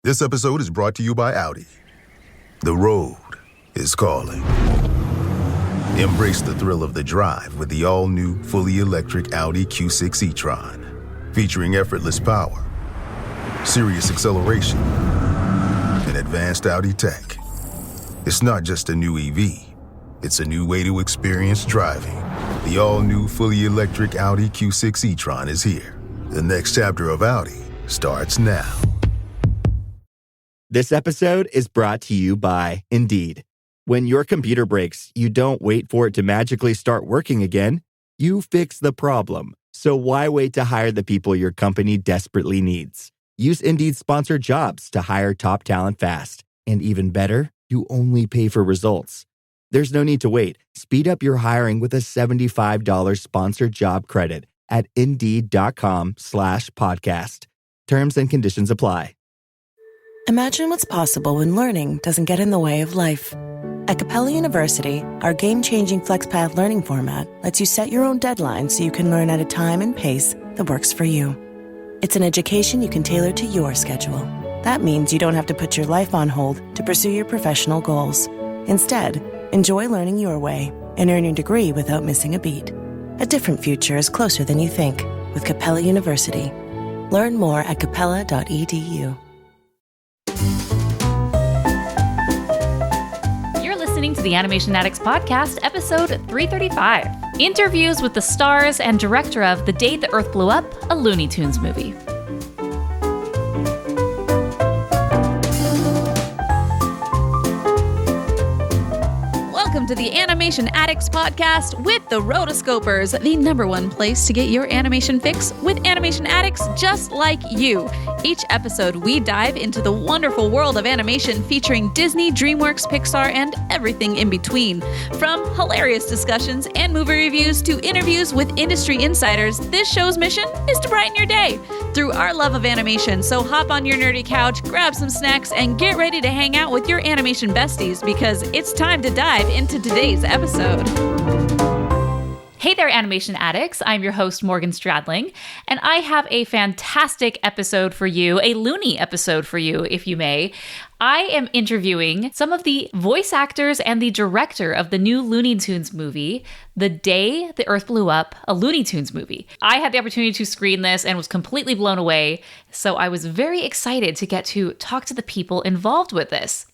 This episode is brought to you by Audi. The road is calling. Embrace the thrill of the drive with the all-new, fully electric Audi Q6 e-tron. Featuring effortless power, serious acceleration, and advanced Audi tech. It's not just a new EV. It's a new way to experience driving. The all-new, fully electric Audi Q6 e-tron is here. The next chapter of Audi starts now. This episode is brought to you by Indeed. When your computer breaks, you don't wait for it to magically start working again. You fix the problem. So why wait to hire the people your company desperately needs? Use Indeed's sponsored jobs to hire top talent fast. And even better, you only pay for results. There's no need to wait. Speed up your hiring with a $75 sponsored job credit at Indeed.com/podcast. Terms and conditions apply. Imagine what's possible when learning doesn't get in the way of life. At Capella University, our game-changing FlexPath learning format lets you set your own deadlines so you can learn at a time and pace that works for you. It's an education you can tailor to your schedule. That means you don't have to put your life on hold to pursue your professional goals. Instead, enjoy learning your way and earn your degree without missing a beat. A different future is closer than you think with Capella University. Learn more at capella.edu. You're listening to the Animation Addicts Podcast, episode 335. Interviews with the stars and director of The Day the Earth Blew Up, a Looney Tunes movie. Welcome to the Animation Addicts Podcast with the Rotoscopers, the number one place to get your animation fix with animation addicts just like you. Each episode, we dive into the wonderful world of animation featuring Disney, DreamWorks, Pixar, and everything in between. From hilarious discussions and movie reviews to interviews with industry insiders, this show's mission is to brighten your day through our love of animation. So hop on your nerdy couch, grab some snacks, and get ready to hang out with your animation besties because it's time to dive into today's episode. Hey there, animation addicts. I'm your host, Morgan Stradling, and I have a fantastic episode for you, a Looney episode for you, if you may. I am interviewing some of the voice actors and the director of the new Looney Tunes movie, The Day the Earth Blew Up, a Looney Tunes movie. I had the opportunity to screen this and was completely blown away, so I was very excited to get to talk to the people involved with this.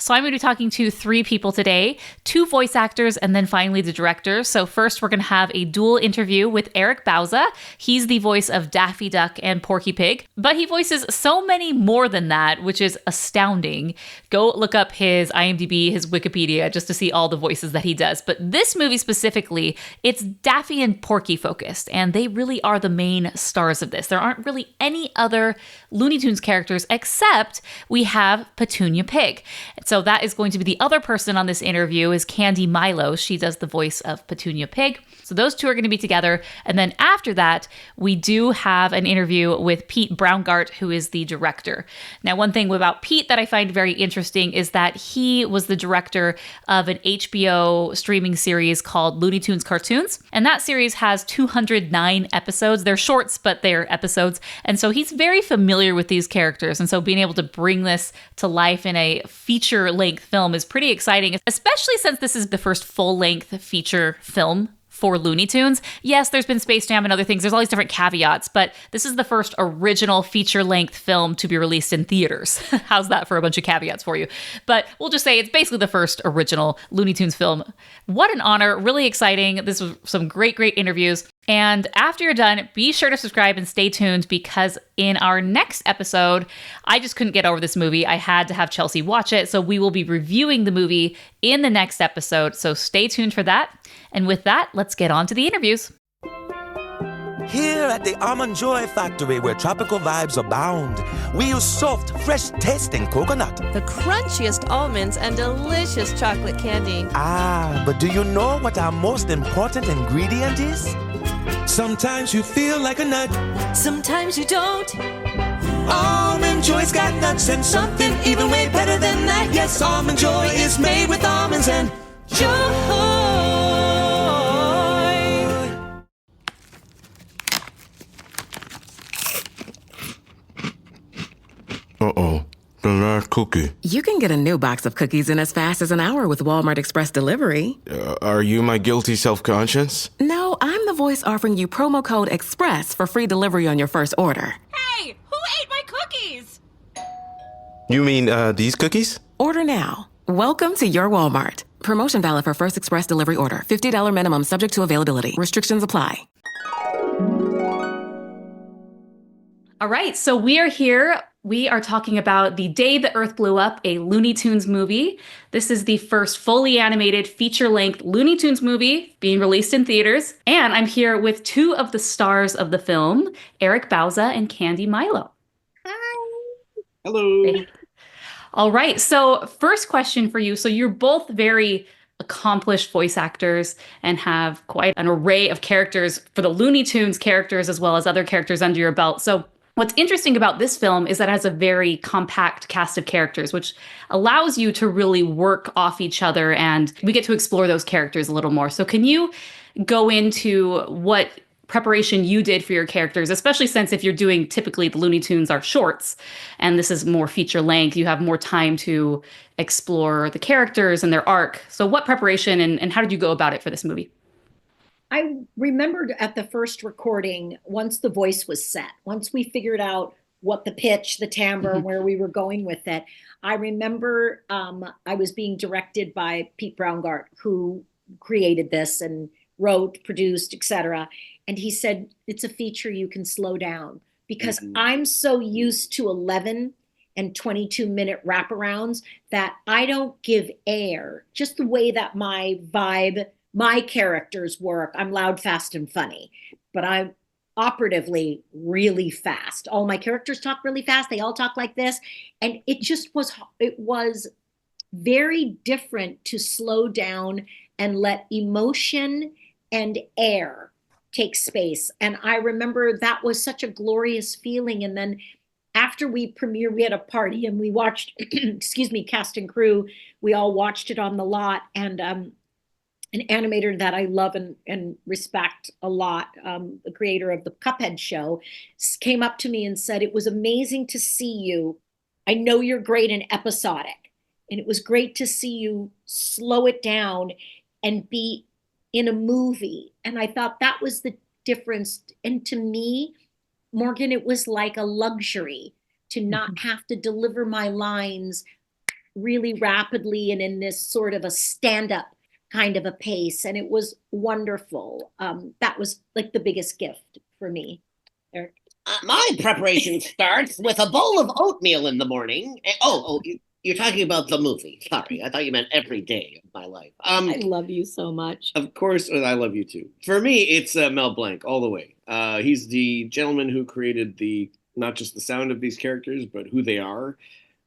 So I'm going to be talking to three people today, two voice actors, and then finally the director. So first, we're going to have a dual interview with Eric Bauza. He's the voice of Daffy Duck and Porky Pig, but he voices so many more than that, which is astounding. Go look up his IMDb, his Wikipedia, just to see all the voices that he does. But this movie specifically, it's Daffy and Porky focused, and they really are the main stars of this. There aren't really any other Looney Tunes characters except we have Petunia Pig. So that is going to be the other person on this interview is Candi Milo. She does the voice of Petunia Pig. So those two are going to be together. And then after that, we do have an interview with Peter Browngardt, who is the director. Now, one thing about Pete that I find very interesting is that he was the director of an HBO streaming series called Looney Tunes Cartoons. And that series has 209 episodes. They're shorts, but they're episodes. And so he's very familiar with these characters. And so being able to bring this to life in a feature-length film is pretty exciting, especially since this is the first full-length feature film for Looney Tunes. Yes, there's been Space Jam and other things. There's all these different caveats, but this is the first original feature-length film to be released in theaters. How's that for a bunch of caveats for you? But we'll just say it's basically the first original Looney Tunes film. What an honor. Really exciting. This was some great interviews. And after you're done, be sure to subscribe and stay tuned because in our next episode, I just couldn't get over this movie. I had to have Chelsea watch it. So we will be reviewing the movie in the next episode. So stay tuned for that. And with that, let's get on to the interviews. Here at the Almond Joy Factory, where tropical vibes abound, we use soft, fresh-tasting coconut. The crunchiest almonds and delicious chocolate candy. Ah, but do you know what our most important ingredient is? Sometimes you feel like a nut. Sometimes you don't. Almond Joy's got nuts and something even way better than that. Yes, Almond Joy is made with almonds and joy. Uh-oh. The last cookie. You can get a new box of cookies in as fast as an hour with Walmart Express Delivery. Are you my guilty self-conscience? No, I'm the voice offering you promo code EXPRESS for free delivery on your first order. Hey, who ate my cookies? You mean, these cookies? Order now. Welcome to your Walmart. Promotion valid for first express delivery order. $50 minimum subject to availability. Restrictions apply. All right, so we are here. We are talking about The Day the Earth Blew Up, a Looney Tunes movie. This is the first fully animated feature-length Looney Tunes movie being released in theaters. And I'm here with two of the stars of the film, Eric Bauza and Candi Milo. Hi. Hello. Hey. All right, so first question for you. So you're both very accomplished voice actors and have quite an array of characters for the Looney Tunes characters as well as other characters under your belt. So what's interesting about this film is that it has a very compact cast of characters, which allows you to really work off each other, and we get to explore those characters a little more. So can you go into what preparation you did for your characters, especially since if you're doing, typically the Looney Tunes are shorts, and this is more feature length, you have more time to explore the characters and their arc. So what preparation and how did you go about it for this movie? I remembered at the first recording, once the voice was set, once we figured out what the pitch, the timbre, and where we were going with it, I remember I was being directed by Pete Browngardt, who created this and wrote, produced, etc. And he said, it's a feature you can slow down, because I'm so used to 11 and 22-minute wraparounds that I don't give air, just the way that my vibe, my characters work. I'm loud, fast, and funny, but I'm operatively really fast. All my characters talk really fast. They all talk like this. And it was very different to slow down and let emotion and air take space. And I remember that was such a glorious feeling. And then after we premiered, we had a party and we watched, cast and crew, we all watched it on the lot. And an animator that I love and respect a lot, the creator of the Cuphead show, came up to me and said, it was amazing to see you. I know you're great and episodic, and it was great to see you slow it down and be in a movie. And I thought that was the difference. And to me, Morgan, it was like a luxury to not have to deliver my lines really rapidly and in this sort of a stand-up kind of a pace. And it was wonderful. That was like the biggest gift for me. Eric? My preparation starts with a bowl of oatmeal in the morning. You're talking about the movie. Sorry, I thought you meant every day of my life. I love you so much. Of course, and I love you too. For me, it's Mel Blanc all the way. He's the gentleman who created not just the sound of these characters, but who they are.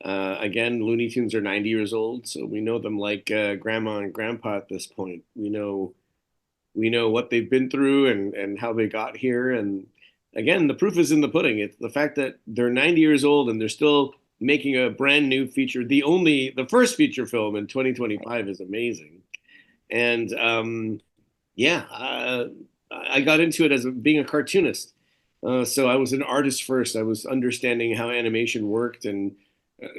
Again, Looney Tunes are 90 years old, so we know them like grandma and grandpa at this point. We know what they've been through and how they got here. And again, the proof is in the pudding. It's the fact that they're 90 years old and they're still making a brand new feature. The first feature film in 2025 is amazing. And I got into it as being a cartoonist. So I was an artist first. I was understanding how animation worked and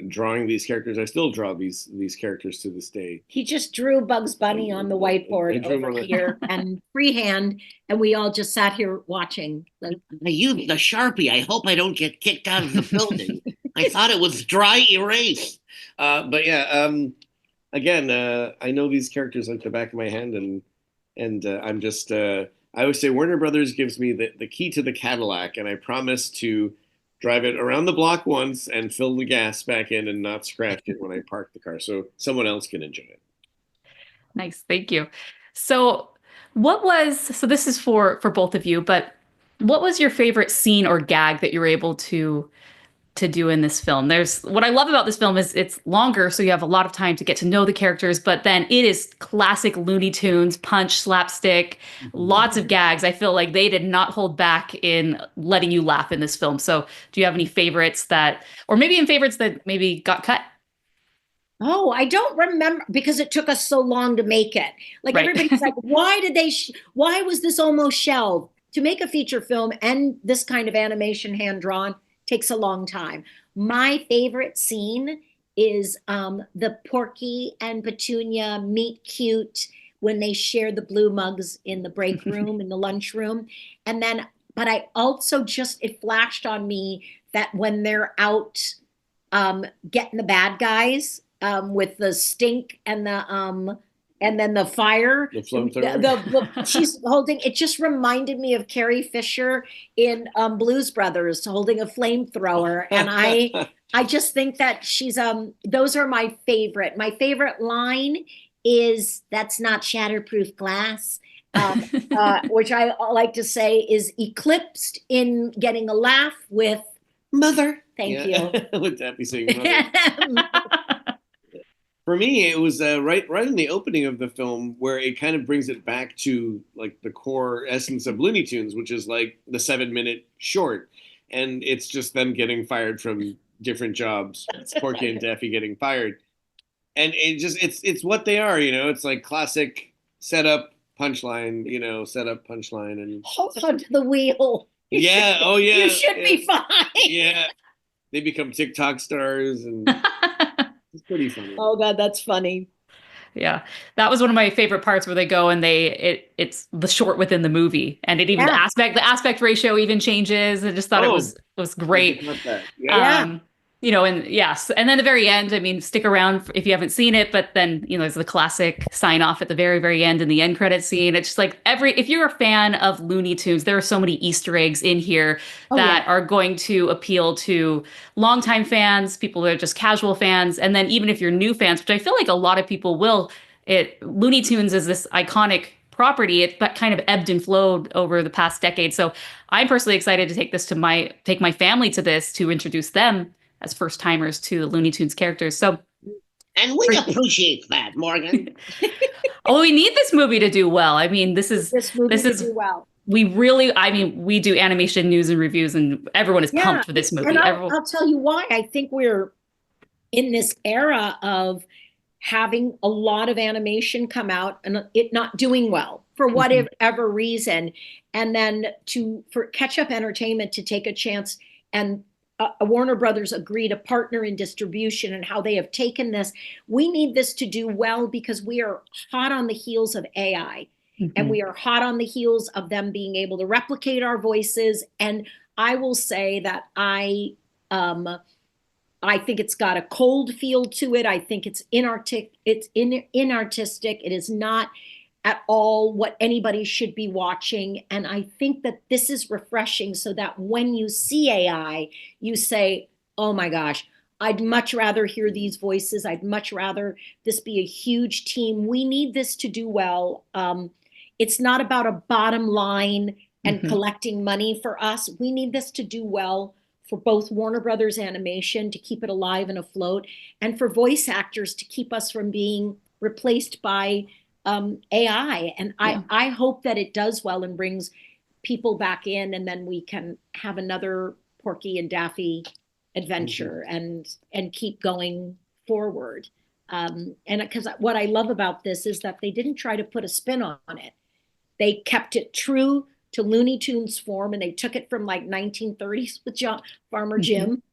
drawing these characters. I still draw these characters to this day. He just drew Bugs Bunny on the whiteboard over here and freehand, and we all just sat here watching. I used the Sharpie. I hope I don't get kicked out of the building. I thought it was dry erase. Again, I know these characters like the back of my hand, and I'm just. I always say Warner Brothers gives me the key to the Cadillac, and I promise to drive it around the block once and fill the gas back in and not scratch it when I park the car, so someone else can enjoy it. Nice, thank you. So this is for both of you, but what was your favorite scene or gag that you were able to do in this film? What I love about this film is it's longer, so you have a lot of time to get to know the characters, but then it is classic Looney Tunes, punch, slapstick, lots of gags. I feel like they did not hold back in letting you laugh in this film. So do you have any favorites that maybe got cut? Oh, I don't remember, because it took us so long to make it. Like, right. Everybody's like, why was this almost shelved? To make a feature film and this kind of animation hand-drawn takes a long time. My favorite scene is the Porky and Petunia meet cute when they share the blue mugs in the break room, in the lunchroom. And then, but I also it flashed on me that when they're out getting the bad guys with the stink and then the fire, the flamethrower. She's holding, it just reminded me of Carrie Fisher in Blues Brothers holding a flamethrower. And I just think that she's, those are my favorite. My favorite line is, "That's not shatterproof glass," which I like to say is eclipsed in getting a laugh with "Mother." Thank you. With Daffy saying "Mother." For me, it was right in the opening of the film where it kind of brings it back to like the core essence of Looney Tunes, which is like the 7-minute short, and it's just them getting fired from different jobs. It's Porky and Daffy getting fired, and it's what they are, It's like classic setup punchline, setup punchline, and hold on to the wheel. Yeah. Oh yeah. You should be fine. Yeah. They become TikTok stars and. It's pretty funny. Oh God, that's funny. Yeah, that was one of my favorite parts where they go and it's the short within the movie, and it even the aspect ratio even changes. I just thought it was great. Yeah. And yes, and then the very end. I mean, stick around if you haven't seen it, but then there's the classic sign off at the very, very end in the end credit scene. It's just like if you're a fan of Looney Tunes, there are so many Easter eggs in here that are going to appeal to longtime fans, people that are just casual fans, and then even if you're new fans, which I feel like a lot of people will. Looney Tunes is this iconic property. It kind of ebbed and flowed over the past decade. So I'm personally excited to take my family to this, to introduce them as first timers to the Looney Tunes characters. So, and we appreciate that, Morgan. We need this movie to do well. I mean, this is do well. We do animation news and reviews, and everyone is pumped for this movie. And I'll tell you why. I think we're in this era of having a lot of animation come out and it not doing well for whatever reason. And then for Catch Up Entertainment to take a chance and Warner Brothers agree to partner in distribution, and how they have taken this. We need this to do well because we are hot on the heels of AI, and we are hot on the heels of them being able to replicate our voices. And I will say that I think it's got a cold feel to it. I think it's inartistic. It is not at all what anybody should be watching. And I think that this is refreshing, so that when you see AI, you say, oh my gosh, I'd much rather hear these voices. I'd much rather this be a huge team. We need this to do well. It's not about a bottom line and collecting money for us. We need this to do well for both Warner Brothers Animation to keep it alive and afloat, and for voice actors to keep us from being replaced by AI. And I hope that it does well and brings people back in, and then we can have another Porky and Daffy adventure and keep going forward. And because what I love about this is that they didn't try to put a spin on it. They kept it true to Looney Tunes form, and they took it from like 1930s with Farmer Jim.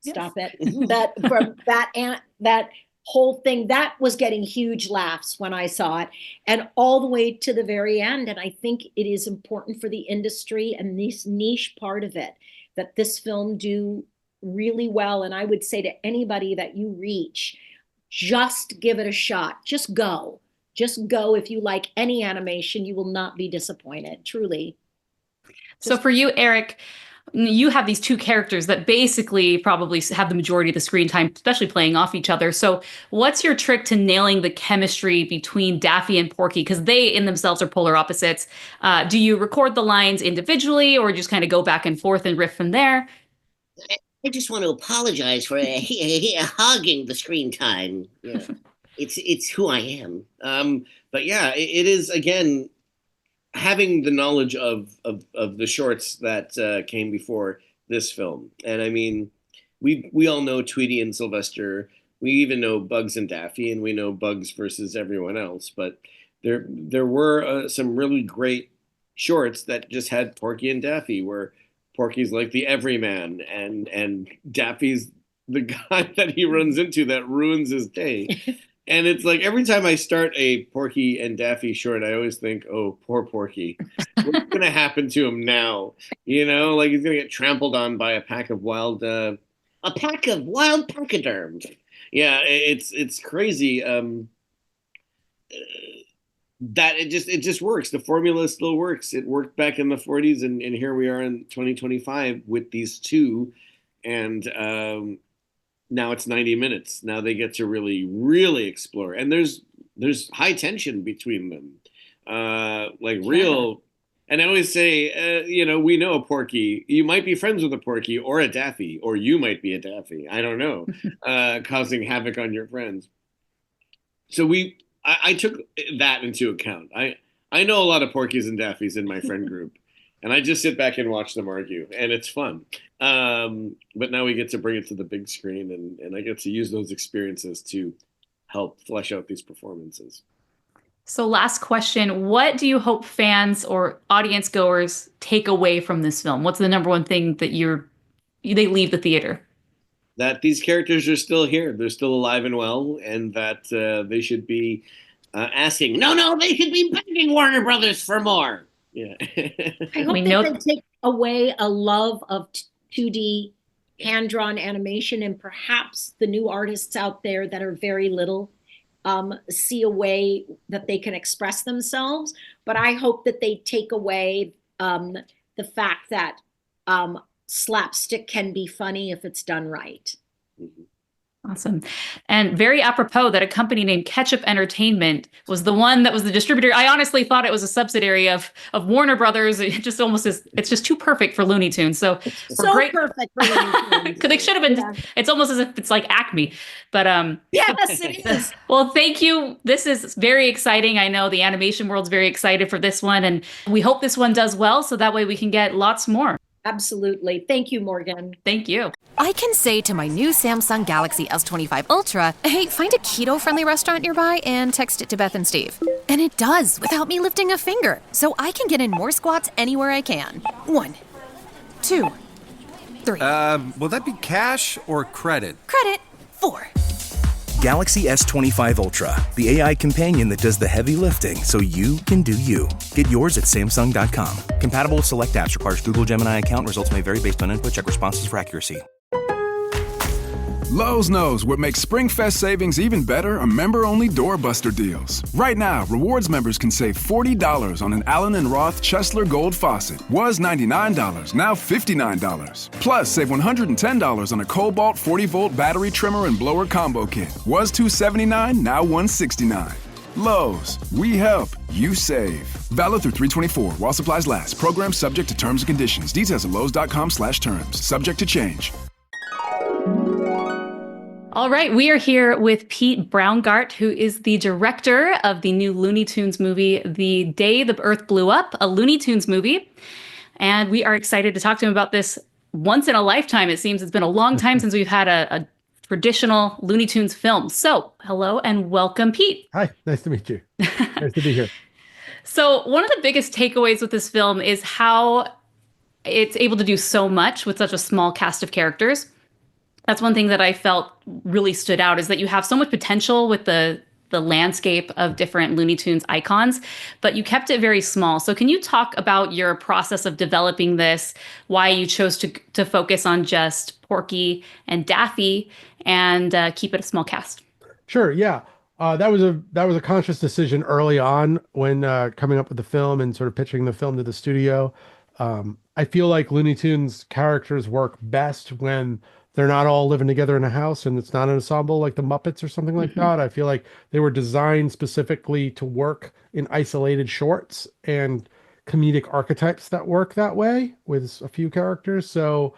Stop it. That whole thing that was getting huge laughs when I saw it, and all the way to the very end. And I think it is important for the industry and this niche part of it that this film do really well. And I would say to anybody that you reach, just give it a shot. Just go. If you like any animation, you will not be disappointed, truly. So for you, Eric, you have these two characters that basically probably have the majority of the screen time, especially playing off each other. So what's your trick to nailing the chemistry between Daffy and Porky? Because they in themselves are polar opposites. Do you record the lines individually, or just kind of go back and forth and riff from there? I just want to apologize for hogging the screen time. Yeah. It's who I am. But yeah, it is, again, having the knowledge of the shorts that came before this film. And I mean, we all know Tweety and Sylvester. We even know Bugs and Daffy, and we know Bugs versus everyone else. But there were some really great shorts that just had Porky and Daffy, where Porky's like the everyman, and Daffy's the guy that he runs into that ruins his day. And it's like every time I start a Porky and Daffy short, I always think, oh, poor Porky. What's going to happen to him now? You know, like he's going to get trampled on by a pack of wild pachyderms. Yeah, it's crazy. That it just works. The formula still works. It worked back in the 40s, and here we are in 2025 with these two, and now it's 90 minutes. Now they get to really explore, and there's high tension between them, like real. And I always say, we know a Porky. You might be friends with a Porky or a Daffy, or you might be a Daffy. I don't know, causing havoc on your friends. So I took that into account. I know a lot of Porkies and Daffys in my friend group, and I just sit back and watch them argue, and it's fun. But now we get to bring it to the big screen, and I get to use those experiences to help flesh out these performances. So last question, what do you hope fans or audience goers take away from this film? What's the number one thing that they leave the theater? That these characters are still here. They're still alive and well, and that they should be asking, no, they should be begging Warner Brothers for more. Yeah. I hope they take away a love of 2D hand-drawn animation, and perhaps the new artists out there that are very little see a way that they can express themselves. But I hope that they take away the fact that slapstick can be funny if it's done right. Mm-hmm. Awesome. And very apropos that a company named Ketchup Entertainment was the one that was the distributor. I honestly thought it was a subsidiary of Warner Brothers. It just almost is. It's just too perfect for Looney Tunes. So great. Perfect for Looney Tunes. They should have been. Yeah. It's almost as if it's like Acme. But yes, it is. Well, thank you. This is very exciting. I know the animation world's very excited for this one, and we hope this one does well, so that way we can get lots more. Absolutely. Thank you, Morgan. Thank you. I can say to my new Samsung Galaxy S25 Ultra, hey, find a keto-friendly restaurant nearby and text it to Beth and Steve. And it does without me lifting a finger. So I can get in more squats anywhere I can. 1, 2, 3. Will that be cash or credit? Credit. 4. Galaxy S25 Ultra, the AI companion that does the heavy lifting so you can do you. Get yours at Samsung.com. Compatible with select apps. Requires Google Gemini account. Results may vary based on input. Check responses for accuracy. Lowe's knows what makes SpringFest savings even better are member-only doorbuster deals. Right now, rewards members can save $40 on an Allen & Roth Chesler Gold faucet. Was $99, now $59. Plus, save $110 on a Cobalt 40-volt battery trimmer and blower combo kit. Was $279, now $169. Lowe's, we help, you save. Valid through 3/24 while supplies last. Program subject to terms and conditions. Details at lowes.com/terms. Subject to change. All right, we are here with Pete Browngardt, who is the director of the new Looney Tunes movie, The Day the Earth Blew Up, a Looney Tunes movie. And we are excited to talk to him about this once in a lifetime. It seems it's been a long time since we've had a traditional Looney Tunes film. So hello and welcome, Pete. Hi, nice to meet you. Nice to be here. So one of the biggest takeaways with this film is how it's able to do so much with such a small cast of characters. That's one thing that I felt really stood out, is that you have so much potential with the landscape of different Looney Tunes icons, but you kept it very small. So can you talk about your process of developing this, why you chose to focus on just Porky and Daffy and keep it a small cast? Sure, yeah. That was a conscious decision early on when coming up with the film and sort of pitching the film to the studio. I feel like Looney Tunes characters work best when they're not all living together in a house and it's not an ensemble like the Muppets or something like that. I feel like they were designed specifically to work in isolated shorts and comedic archetypes that work that way with a few characters. So,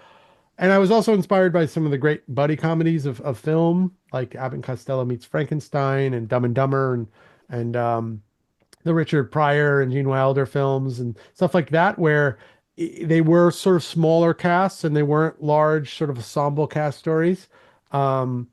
and I was also inspired by some of the great buddy comedies of film, like Abbott and Costello Meets Frankenstein and Dumb and Dumber and the Richard Pryor and Gene Wilder films and stuff like that, where they were sort of smaller casts and they weren't large sort of ensemble cast stories. And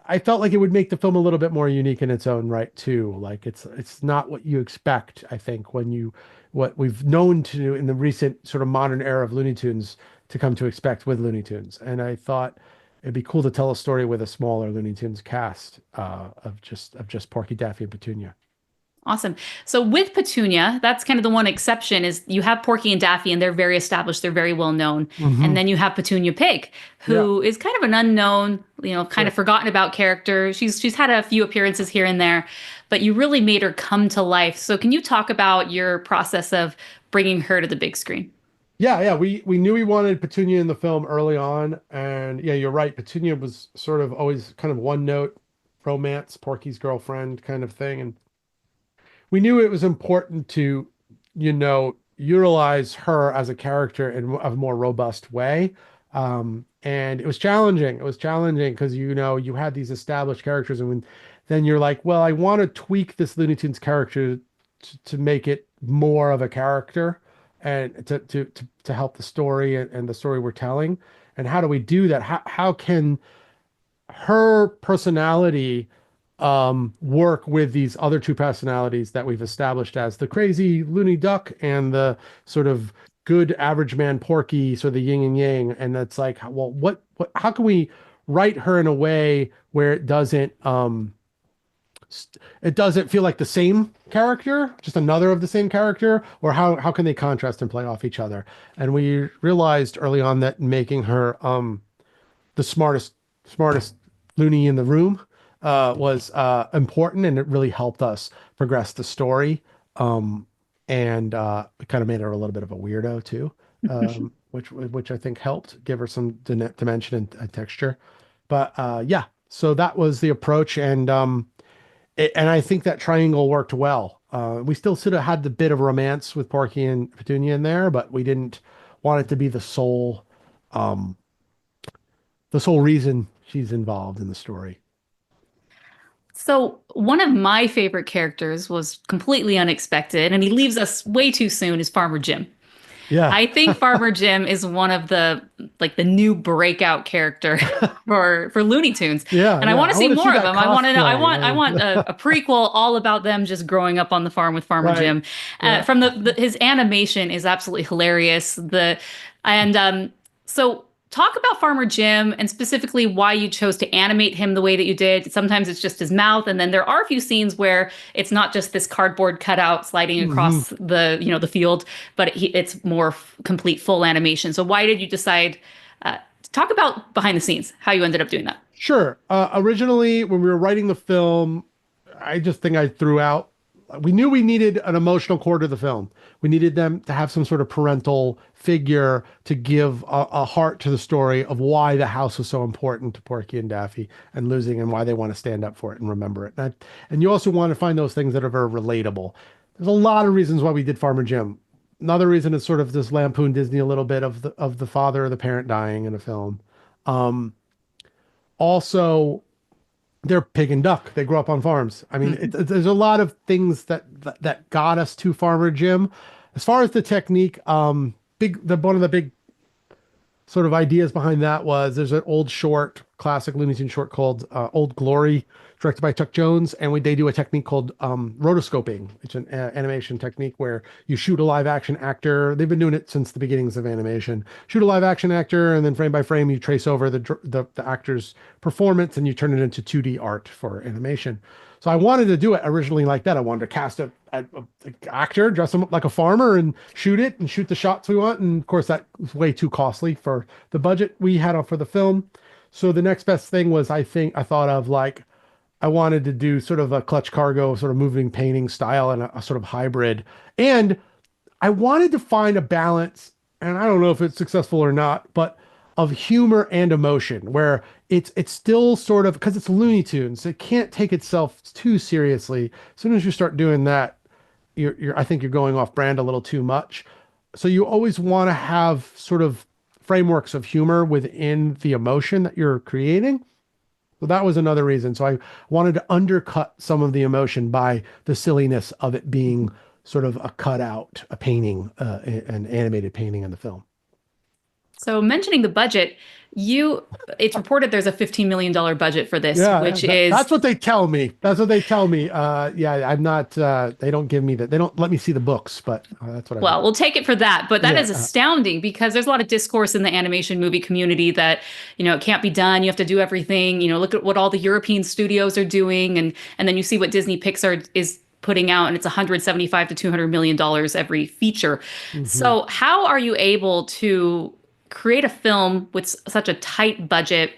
I felt like it would make the film a little bit more unique in its own right too. Like it's not what you expect, I think, what we've known to in the recent sort of modern era of Looney Tunes to come to expect with Looney Tunes. And I thought it'd be cool to tell a story with a smaller Looney Tunes cast of just Porky, Daffy, and Petunia. Awesome. So with Petunia, that's kind of the one exception is you have Porky and Daffy and they're very established. They're very well known. Mm-hmm. And then you have Petunia Pig, who is kind of an unknown, kind of forgotten about character. She's had a few appearances here and there, but you really made her come to life. So can you talk about your process of bringing her to the big screen? Yeah. We knew we wanted Petunia in the film early on. And yeah, you're right. Petunia was sort of always kind of one note romance, Porky's girlfriend kind of thing. And we knew it was important to, utilize her as a character in a more robust way. And it was challenging. It was challenging because, you had these established characters and then you're like, well, I want to tweak this Looney Tunes character to make it more of a character and to help the story and the story we're telling. And how do we do that? How can her personality work with these other two personalities that we've established as the crazy Looney Duck and the sort of good average man Porky, sort of the yin and yang. And that's like, well, how can we write her in a way where it doesn't feel like the same character, just another of the same character, or how can they contrast and play off each other? And we realized early on that making her the smartest Looney in the room was important, and it really helped us progress the story. And it kind of made her a little bit of a weirdo too, which I think helped give her some dimension and texture. But so that was the approach, and I think that triangle worked well. We still sort of had the bit of romance with Porky and Petunia in there, but we didn't want it to be the sole reason she's involved in the story. So one of my favorite characters was completely unexpected, and he leaves us way too soon, is Farmer Jim. Yeah. I think Farmer Jim is one of the new breakout character for Looney Tunes. Yeah. And I want to see more of them. I want to know. I cosplay. want a prequel all about them just growing up on the farm with Farmer Right. Jim. Yeah. From his animation is absolutely hilarious. So talk about Farmer Jim and specifically why you chose to animate him the way that you did. Sometimes it's just his mouth, and then there are a few scenes where it's not just this cardboard cutout sliding across the field, but it's more complete full animation. So why did you decide? Talk about behind the scenes, how you ended up doing that. Sure. Originally, when we were writing the film, I just think I threw out. We knew we needed an emotional core to the film. We needed them to have some sort of parental figure to give a heart to the story of why the house was so important to Porky and Daffy and losing, and why they want to stand up for it and remember it. And you also want to find those things that are very relatable. There's a lot of reasons why we did Farmer Jim. Another reason is sort of this lampoon Disney a little bit of the father or the parent dying in a film. Also, they're pig and duck. They grew up on farms. I mean, there's a lot of things that got us to Farmer Jim. As far as the technique, one of the big sort of ideas behind that was there's an old short, classic Looney Tunes short called Old Glory, directed by Chuck Jones, and they do a technique called rotoscoping. It's an animation technique where you shoot a live action actor. They've been doing it since the beginnings of animation. Shoot a live action actor, and then frame by frame you trace over the actor's performance, and you turn it into 2D art for animation. So I wanted to do it originally like that. I wanted to cast an actor, dress him up like a farmer, and shoot the shots we want. And of course, that was way too costly for the budget we had for the film. So the next best thing was, I thought of I wanted to do sort of a Clutch Cargo, sort of moving painting style, and a sort of hybrid. And I wanted to find a balance, and I don't know if it's successful or not, but of humor and emotion, where it's still sort of, because it's Looney Tunes, it can't take itself too seriously. As soon as you start doing that, I think you're going off brand a little too much. So you always want to have sort of frameworks of humor within the emotion that you're creating. So that was another reason. So I wanted to undercut some of the emotion by the silliness of it being sort of a cutout, a painting, an animated painting in the film. So mentioning the budget, it's reported there's a $15 million budget for this, which is... That's what they tell me. That's what they tell me. I'm not, they don't give me that. They don't let me see the books, but that's what Well, we'll take it for that. But that is astounding because there's a lot of discourse in the animation movie community that, it can't be done. You have to do everything. Look at what all the European studios are doing. And then you see what Disney Pixar is putting out, and it's $175 to $200 million every feature. Mm-hmm. So how are you able to create a film with such a tight budget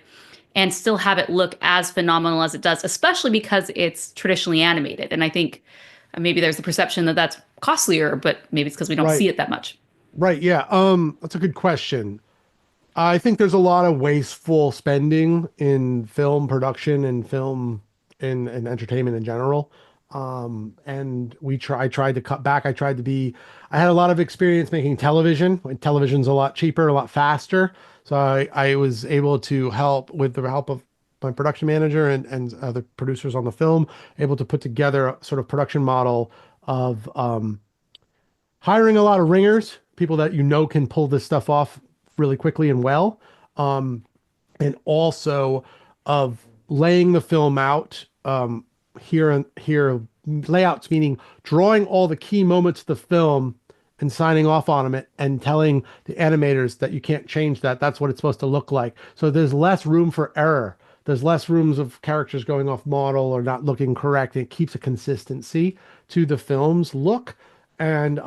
and still have it look as phenomenal as it does, especially because it's traditionally animated? And I think maybe there's the perception that that's costlier, but maybe it's because we don't see it that much. Right. Yeah. That's a good question. I think there's a lot of wasteful spending in film production and film and entertainment in general. And I tried to cut back. I had a lot of experience making television. Television's a lot cheaper, a lot faster. So I was able to help with the help of my production manager and other producers on the film, able to put together a sort of production model of, hiring a lot of ringers, people that can pull this stuff off really quickly and well. And also of laying the film out, here layouts, meaning drawing all the key moments of the film and signing off on them and telling the animators that you can't change that. That's what it's supposed to look like. So there's less room for error. There's less rooms of characters going off model or not looking correct. It keeps a consistency to the film's look. And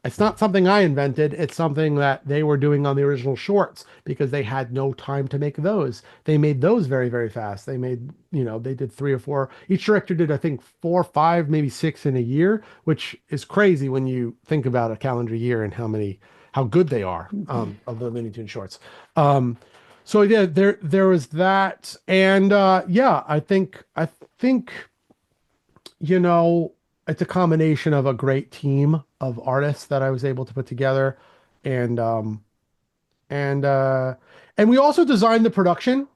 it's not something I invented. It's something that they were doing on the original shorts because they had no time to make those. They made those very, very fast. They made, they did 3 or 4. Each director did, I think, 4, 5, maybe 6 in a year, which is crazy when you think about a calendar year and how good they are, of the Looney Tunes shorts. So yeah, there was that. And I think, it's a combination of a great team of artists that I was able to put together. And we also designed the production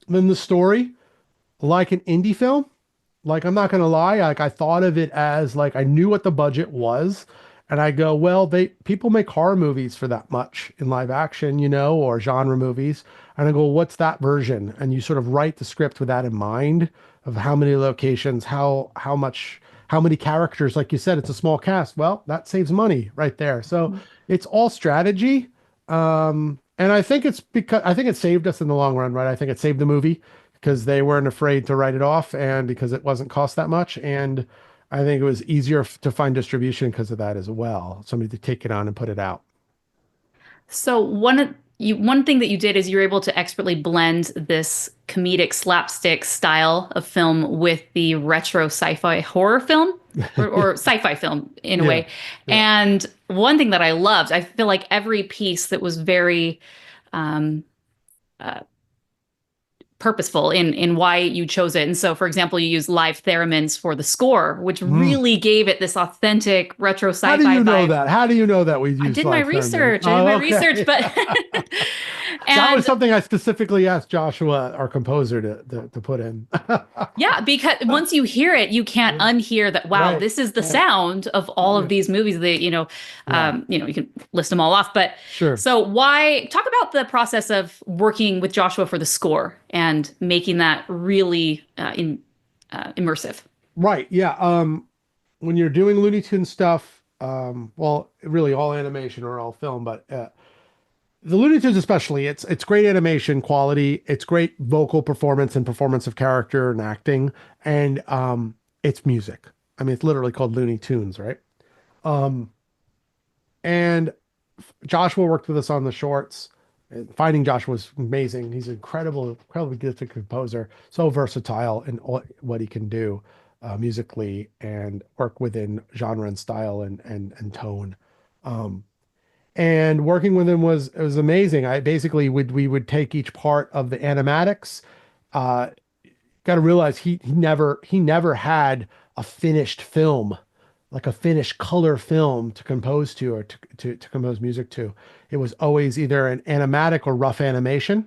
and the story like an indie film. Like, I'm not going to lie. Like, I thought of it as like, I knew what the budget was. And I go, well, people make horror movies for that much in live action, or genre movies. And I go, what's that version? And you sort of write the script with that in mind of how many locations, how many characters. Like you said, it's a small cast. Well, that saves money right there. So it's all strategy. And I think it saved us in the long run, right? I think it saved the movie because they weren't afraid to write it off and because it wasn't cost that much. And I think it was easier to find distribution because of that as well. Somebody to take it on and put it out. So one thing that you did is you were able to expertly blend this comedic slapstick style of film with the retro sci-fi horror film or sci-fi film in a way. Yeah. And one thing that I loved, I feel like every piece that was very purposeful in why you chose it. And so, for example, you use live theremins for the score, which really gave it this authentic retro sci-fi vibe. How do you know vibe. that? How do you know that we used I did my research, but that was something I specifically asked Joshua, our composer, to put in. Yeah, because once you hear it, you can't unhear that. Wow, this is the sound of all of these movies. That you can list them all off. But sure. So why talk about the process of working with Joshua for the score and making that really immersive? Right. Yeah. When you're doing Looney Tunes stuff, well, really all animation or all film, but the Looney Tunes especially, it's great animation quality. It's great vocal performance and performance of character and acting. And it's music. I mean, it's literally called Looney Tunes, right? And Joshua worked with us on the shorts. Finding Joshua was amazing. He's an incredibly gifted composer, so versatile in what he can do musically and work within genre and style and tone. And working with him was amazing. We would take each part of the animatics. Got to realize he never had a finished film, like a finished color film to compose to or to compose music to. It was always either an animatic or rough animation.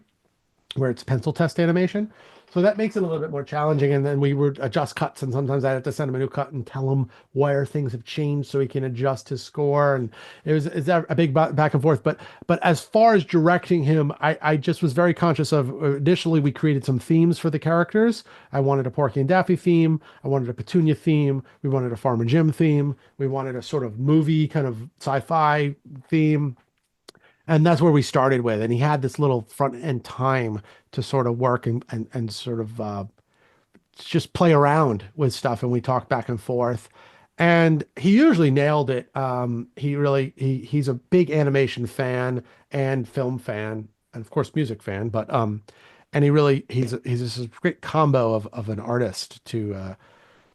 where it's pencil test animation. So that makes it a little bit more challenging. And then we would adjust cuts, and sometimes I had to send him a new cut and tell him where things have changed so he can adjust his score. And it's a big back and forth. But as far as directing him, I just was very conscious of, initially we created some themes for the characters. I wanted a Porky and Daffy theme. I wanted a Petunia theme. We wanted a Farmer Jim theme. We wanted a sort of movie kind of sci-fi theme. And that's where we started with. And he had this little front end time to sort of work and sort of just play around with stuff. And we talked back and forth. And he usually nailed it. He's a big animation fan and film fan, and of course music fan. But and he's this great combo of an artist that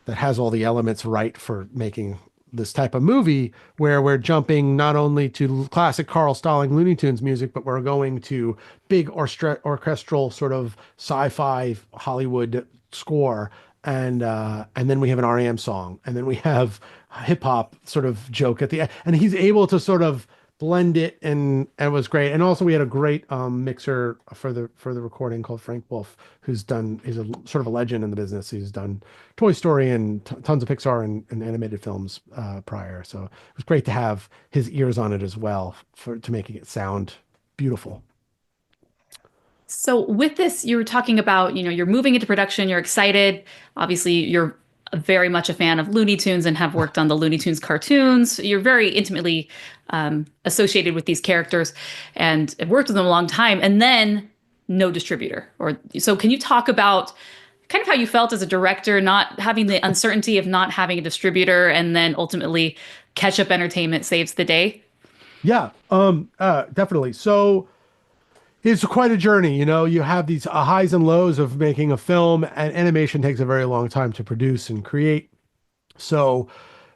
has all the elements right for making this type of movie, where we're jumping not only to classic Carl Stalling Looney Tunes music, but we're going to big orchestral sort of sci-fi Hollywood score. And then we have an REM song, and then we have a hip hop sort of joke at the end, and he's able to sort of blend it, and it was great. And also we had a great mixer for the recording called Frank Wolf, he's a sort of a legend in the business. He's done Toy Story and tons of Pixar and animated films prior. So it was great to have his ears on it as well to making it sound beautiful. So with this, you were talking about, you're moving into production, you're excited. Obviously, you're very much a fan of Looney Tunes and have worked on the Looney Tunes cartoons. You're very intimately associated with these characters and have worked with them a long time. And then no distributor. So can you talk about kind of how you felt as a director, not having the uncertainty of not having a distributor, and then ultimately Catch Up Entertainment saves the day? Yeah, definitely. So it's quite a journey. You have these highs and lows of making a film, and animation takes a very long time to produce and create. So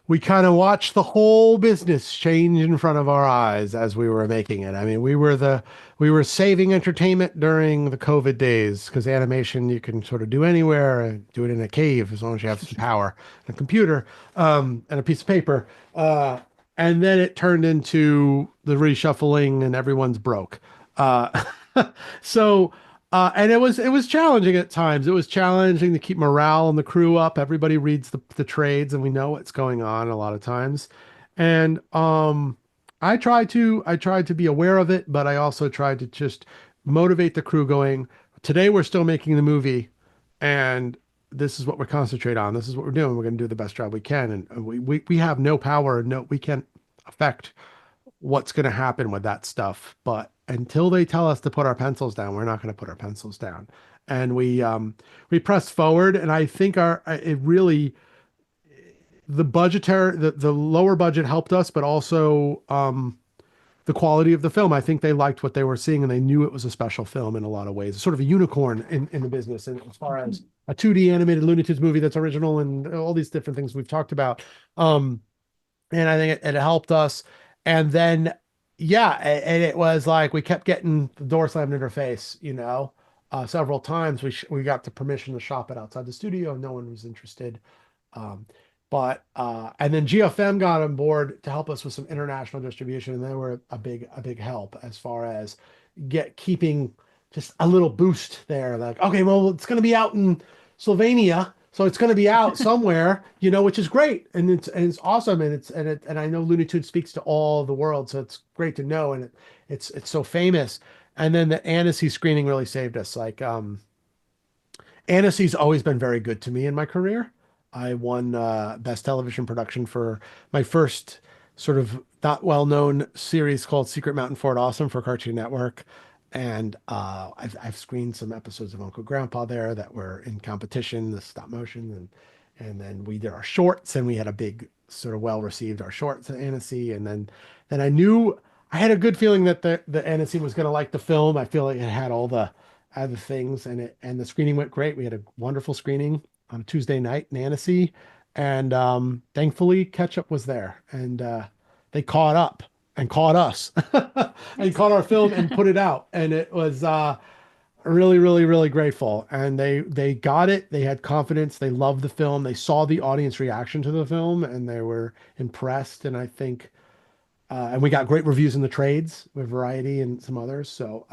we kind of watched the whole business change in front of our eyes as we were making it. I mean, we were saving entertainment during the COVID days, because animation you can sort of do anywhere and do it in a cave as long as you have some power and a computer and a piece of paper. And then it turned into the reshuffling and everyone's broke. And it was challenging at times. It was challenging to keep morale and the crew up. Everybody reads the trades, and we know what's going on a lot of times. And I tried to be aware of it, but I also tried to just motivate the crew, going, today we're still making the movie, and this is what we're concentrate on. This is what we're doing. We're going to do the best job we can. And we have no power, we can't affect what's going to happen with that stuff. But until they tell us to put our pencils down, we're not going to put our pencils down. And we pressed forward. And I think the lower budget helped us, but also the quality of the film. I think they liked what they were seeing, and they knew it was a special film in a lot of ways. It's sort of a unicorn in the business. And as far as a 2D animated Looney Tunes movie that's original and all these different things we've talked about. And I think it helped us. And then, and it was like we kept getting the door slammed in our face, several times. We got the permission to shop it outside the studio. No one was interested. And then GFM got on board to help us with some international distribution, and they were a big help as far as keeping just a little boost there. Like, okay, well, it's going to be out in Slovenia, so it's going to be out somewhere, which is great, and it's awesome, and I know Looney Tunes speaks to all the world, so it's great to know, and it's so famous. And then the Annecy screening really saved us. Like, Annecy's always been very good to me in my career. I won Best Television Production for my first sort of not well-known series called Secret Mountain Fort Awesome for Cartoon Network. And I've screened some episodes of Uncle Grandpa there that were in competition, the stop motion. And then we did our shorts, and we had a big sort of well-received our shorts at Annecy. And then I had a good feeling that the Annecy was going to like the film. I feel like it had all the other things, and the screening went great. We had a wonderful screening on a Tuesday night in Annecy, and thankfully Catch Up was there, and they caught up and caught us and caught our film and put it out, and it was really, really, really grateful. And they got it. They had confidence. They loved the film. They saw the audience reaction to the film, and they were impressed. And I think and we got great reviews in the trades with Variety and some others, so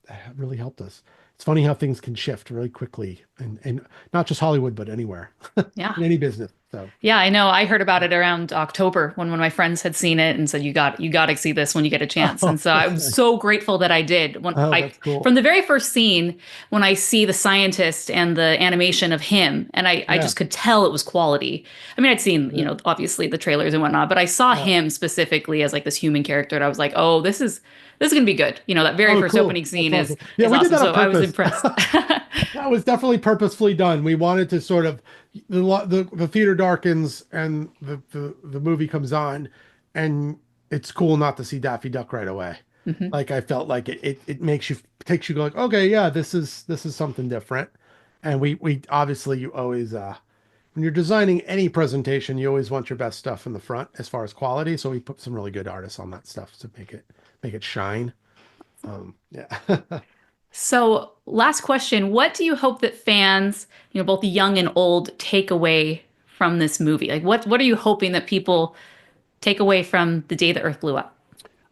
it really helped us. it's funny how things can shift really quickly, and not just Hollywood, but anywhere. Yeah. In any business. So yeah, I know. I heard about it around October when one of my friends had seen it and said, you got to see this when you get a chance. And so I'm so grateful that I did. That's cool. From the very first scene, when I see the scientist and the animation of him, and I just could tell it was quality. I mean, I'd seen, obviously the trailers and whatnot, but I saw him specifically as like this human character. And I was like, oh, this is going to be good. That very first opening scene is we awesome. did that on So I was purpose. impressed. That was definitely purposefully done. We wanted to sort of, the theater darkens and the movie comes on, and it's cool not to see Daffy Duck right away. Mm-hmm. Like I felt like it takes you going, okay, yeah, this is something different. And we obviously, you always when you're designing any presentation, you always want your best stuff in the front as far as quality. So we put some really good artists on that stuff to make it shine. Yeah. So last question, what do you hope that fans, both young and old, take away from this movie? Like what are you hoping that people take away from The Day the Earth Blew Up?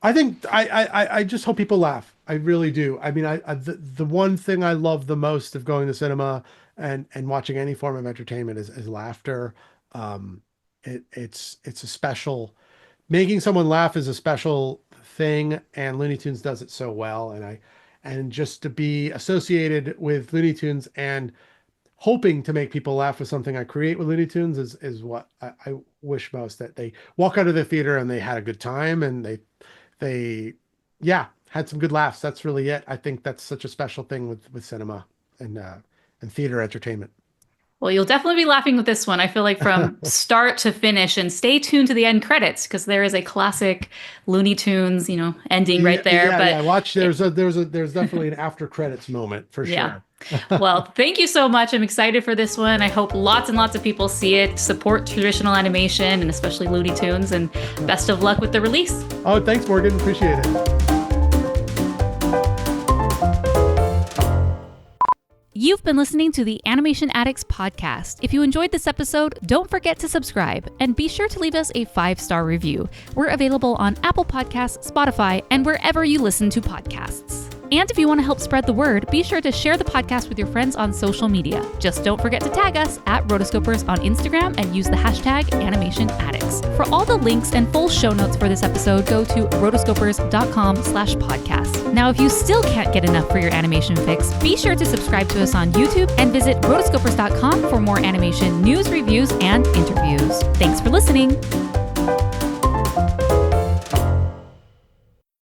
I think I just hope people laugh. I really do. I mean, the one thing I love the most of going to cinema and watching any form of entertainment is laughter. It's a special, making someone laugh is a special thing, and Looney Tunes does it so well. And just to be associated with Looney Tunes and hoping to make people laugh with something I create with Looney Tunes is what I wish most, that they walk out of the theater and they had a good time and they had some good laughs. That's really it. I think that's such a special thing with cinema and theater entertainment. Well, you'll definitely be laughing with this one. I feel like from start to finish, and stay tuned to the end credits because there is a classic Looney Tunes, ending right there. Yeah, watch. There's definitely an after credits moment for sure. Yeah. Well, thank you so much. I'm excited for this one. I hope lots and lots of people see it, support traditional animation, and especially Looney Tunes, and best of luck with the release. Oh, thanks, Morgan. Appreciate it. You've been listening to the Animation Addicts Podcast. If you enjoyed this episode, don't forget to subscribe and be sure to leave us a 5-star review. We're available on Apple Podcasts, Spotify, and wherever you listen to podcasts. And if you want to help spread the word, be sure to share the podcast with your friends on social media. Just don't forget to tag us at Rotoscopers on Instagram and use the hashtag Animation Addicts. For all the links and full show notes for this episode, go to rotoscopers.com/podcast. Now, if you still can't get enough for your animation fix, be sure to subscribe to us on YouTube and visit rotoscopers.com for more animation news, reviews, and interviews. Thanks for listening.